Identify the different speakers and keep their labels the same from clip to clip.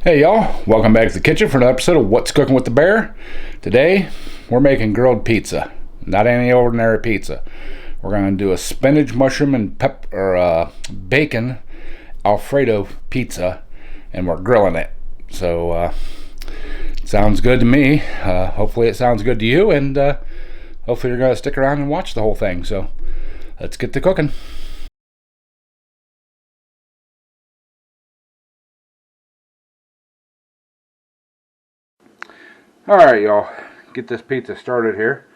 Speaker 1: Hey y'all, welcome back to the kitchen for another episode of What's Cooking with the Bear. Today, we're making grilled pizza. Not any ordinary pizza. We're going to do a spinach, mushroom, and bacon alfredo pizza, and we're grilling it. So, sounds good to me. Hopefully it sounds good to you, and hopefully you're going to stick around and watch the whole thing. So, let's get to cooking. Alright y'all, get this pizza started here.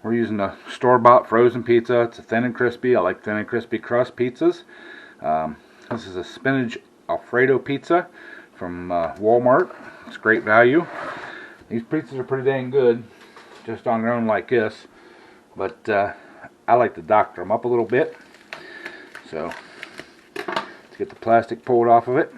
Speaker 1: We're using a store-bought frozen pizza. It's a thin and crispy. I like thin and crispy crust pizzas. This is a spinach alfredo pizza from Walmart. It's great value. These pizzas are pretty dang good just on their own like this, but I like to doctor them up a little bit. So let's get the plastic pulled off of it.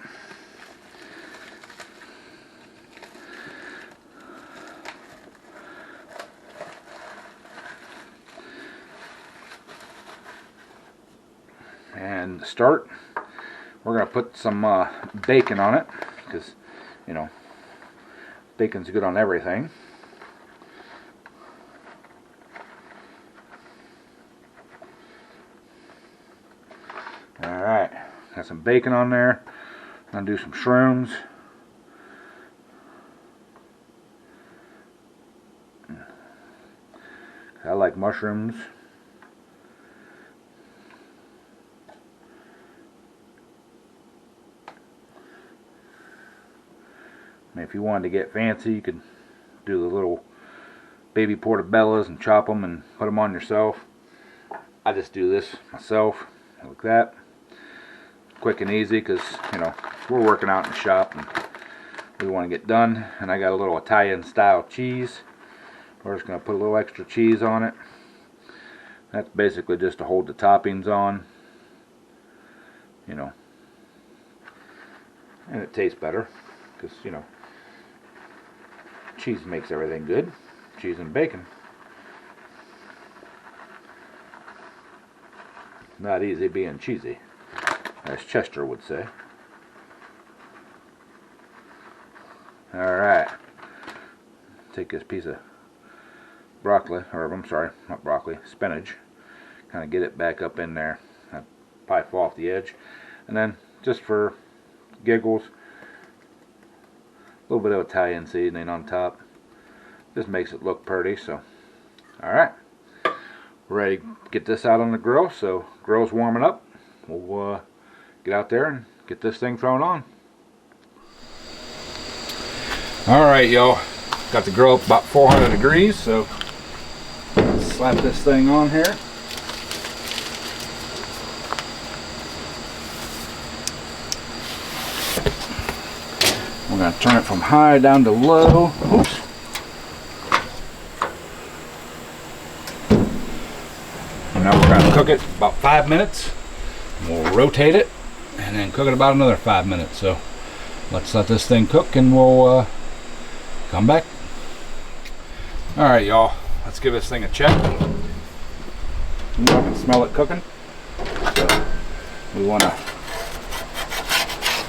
Speaker 1: And to start, we're going to put some bacon on it, because, you know, bacon's good on everything. Alright, got some bacon on there. I'm going to do some shrooms. I like mushrooms. If you wanted to get fancy, you could do the little baby portobellos and chop them and put them on yourself. I just do this myself, like that. Quick and easy, because, you know, we're working out in the shop and we want to get done. And I got a little Italian style cheese. We're just going to put a little extra cheese on it. That's basically just to hold the toppings on, you know. And it tastes better, because, you know, cheese makes everything good. Cheese and bacon. Not easy being cheesy, as Chester would say. Alright. Take this piece of broccoli, or I'm sorry, not broccoli, spinach. Kind of get it back up in there. I'd probably fall off the edge. And then, just for giggles, a little bit of Italian seasoning on top. Just makes it look pretty. So, alright. We're ready to get this out on the grill. So, grill's warming up. We'll get out there and get this thing thrown on. Alright, y'all. Got the grill up about 400 degrees. So, let's slap this thing on here. We're going to turn it from high down to low. Oops. And now we're going to cook it about 5 minutes. We'll rotate it and then cook it about another 5 minutes. So let's let this thing cook and we'll come back. Alright y'all, let's give this thing a check. I can smell it cooking. So we want to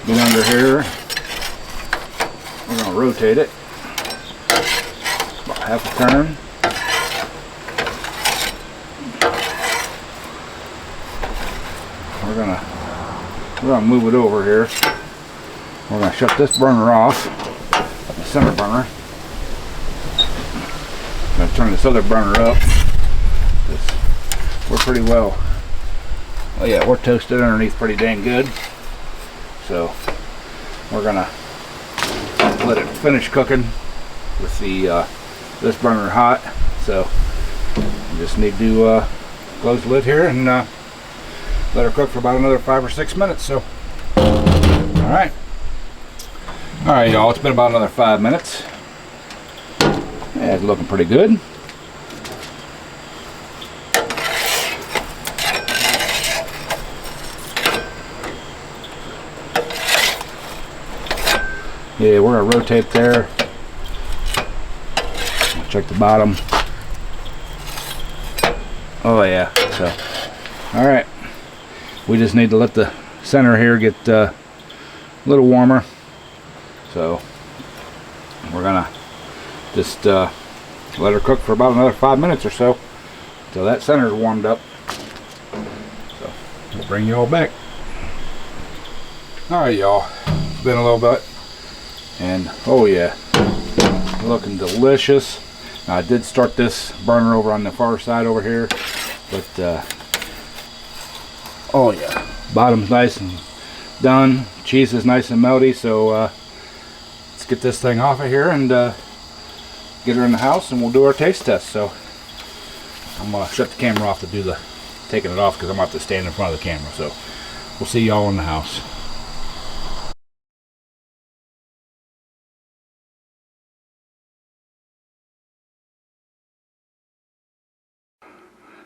Speaker 1: get under here. We're going to rotate it about half a turn. We're going to move it over here. We're going to shut this burner off, the center burner. I'm going to turn this other burner up. We're pretty well. Oh yeah, we're toasted underneath pretty dang good. So we're going to let it finish cooking with the this burner hot. So you just need to close the lid here and let her cook for about another 5 or 6 minutes. So alright y'all, it's been about another 5 minutes. Yeah, it's looking pretty good. Yeah, we're going to rotate there. Check the bottom. Oh yeah, so alright. We just need to let the center here get a little warmer. So we're gonna just let her cook for about another 5 minutes or so until that center's warmed up. So we'll bring you all back. All right, y'all. It's been a little bit, and oh yeah, looking delicious. Now, I did start this burner over on the far side over here, but oh yeah, bottom's nice and done. Cheese is nice and melty. So let's get this thing off of here and get her in the house, and we'll do our taste test. So I'm gonna shut the camera off to do the taking it off, because I'm gonna have to stand in front of the camera. So we'll see y'all in the house.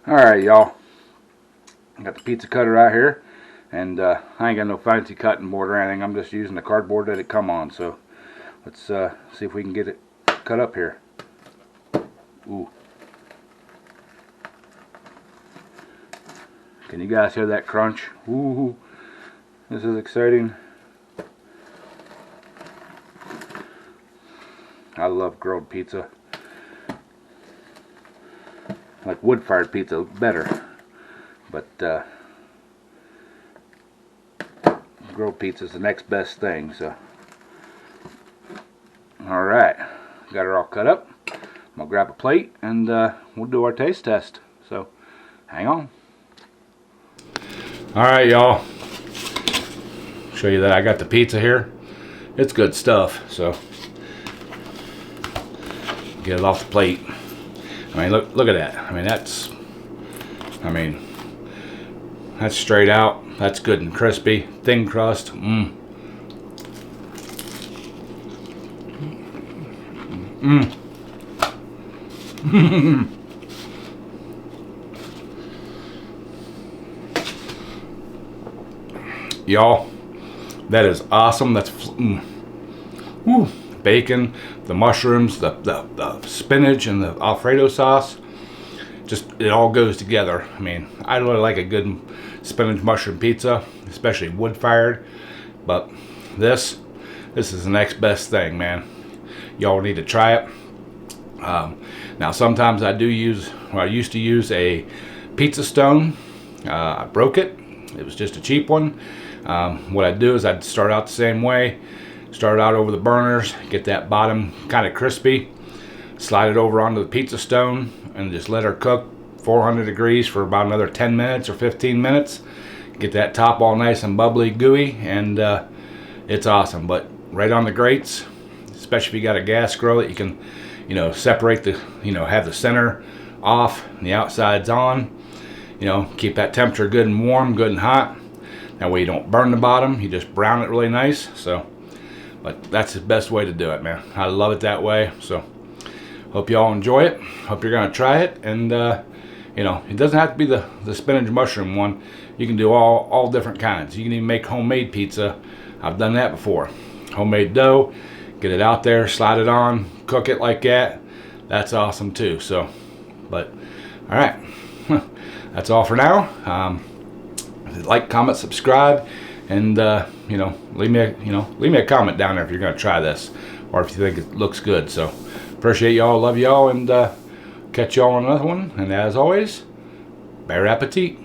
Speaker 1: Alright, y'all, I got the pizza cutter out here, and I ain't got no fancy cutting board or anything. I'm just using the cardboard that it come on. So let's see if we can get it cut up here. Ooh. Can you guys hear that crunch? Ooh, this is exciting. I love grilled pizza. Like wood-fired pizza better, but grilled pizza is the next best thing. So, all right, got her all cut up. I'm gonna grab a plate and we'll do our taste test. So, hang on. All right, y'all. Show you that I got the pizza here. It's good stuff. So, get it off the plate. I mean, look at that. I mean, that's straight out. That's good and crispy. Thin crust. Mmm. Mmm. Y'all, that is awesome. That's Woo. Bacon, the mushrooms, the spinach, and the alfredo sauce. Just, it all goes together. I mean, I really like a good spinach mushroom pizza, especially wood fired. But this is the next best thing, man. Y'all need to try it. Now, sometimes I used to use a pizza stone. I broke it. It was just a cheap one. What I'd do is I'd start out the same way. Start out over the burners, get that bottom kind of crispy, slide it over onto the pizza stone, and just let her cook 400 degrees for about another 10 minutes or 15 minutes. Get that top all nice and bubbly, gooey, and it's awesome. But right on the grates, especially if you got a gas grill that you can, separate the, have the center off and the outside's on. Keep that temperature good and warm, good and hot. That way you don't burn the bottom, you just brown it really nice. So. But that's the best way to do it, man. I love it that way. So, hope y'all enjoy it. Hope you're gonna try it. And it doesn't have to be the spinach mushroom one. You can do all different kinds. You can even make homemade pizza. I've done that before. Homemade dough. Get it out there, slide it on, cook it like that. That's awesome too. So, but all right, that's all for now. Like, comment, subscribe. And leave me a comment down there if you're gonna try this, or if you think it looks good. So appreciate y'all, love y'all, and catch y'all on another one. And as always, bon appetit.